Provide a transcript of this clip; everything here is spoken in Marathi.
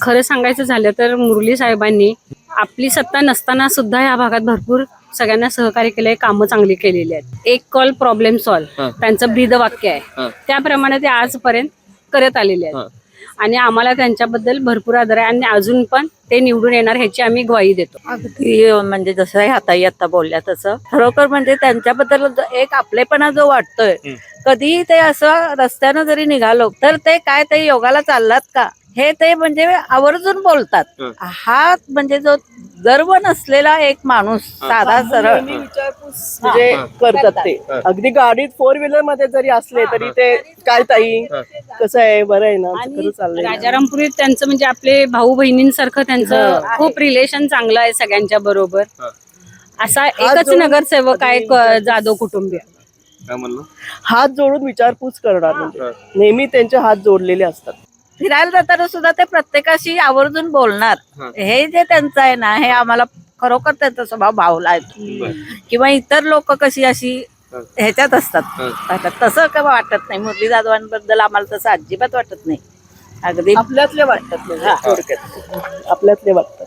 खरं सांगायचं झालं तर मुरली साहेबांनी आपली सत्ता नसताना सुद्धा या भागात भरपूर सगळ्यांना सहकार्य केलंय, कामं चांगली केलेली आहेत. एक कॉल प्रॉब्लेम सॉल्व त्यांचं ब्रीद वाक्य आहे, त्याप्रमाणे ते आजपर्यंत करत आलेले आहेत आणि आम्हाला त्यांच्याबद्दल भरपूर आदर आहे आणि अजून पण ते निवडून येणार ह्याची आम्ही ग्वाही देतो. अगदी म्हणजे जसं हाताई आता बोलल्या तसं खरोखर म्हणजे त्यांच्याबद्दल एक आपलेपणा जो वाटतोय, कधी ते असं रस्त्यानं जरी निघालो तर ते काय ते योगाला चाललात का हे ते म्हणजे आवर्जून बोलतात. हा म्हणजे जो गर्व नसलेला एक माणूस साधा सरळ विचारपूस म्हणजे करतात ते. अगदी गाडीत 4 व्हीलर मध्ये जरी असले तरी ते काय ताई कसं आहे, बरं आहे ना, खरं चाललंय ना. राजारामपुरीत त्यांचं म्हणजे आपले भाऊ बहिणींसारखं त्यांचं खूप रिलेशन चांगलं आहे सगळ्यांच्या बरोबर. असा एकच नगरसेवक आहे जाधव कुटुंबीय. हात जोडून विचारपूस करणार, म्हणजे नेहमी त्यांचे हात जोडलेले असतात. फिरायला जाताना सुद्धा ते प्रत्येकाशी आवर्जून बोलणार. हे जे त्यांचं आहे ना, हे आम्हाला खरोखर त्यांचा स्वभाव भावला आहे. किंवा इतर लोक कशी अशी ह्याच्यात असतात, तसं काय वाटत नाही. मुरली जाधवांबद्दल आम्हाला तसं अजिबात वाटत नाही. अगदी आपल्यातले वाटतात, म्हणजे थोडक्यात आपल्यातले वाटतात.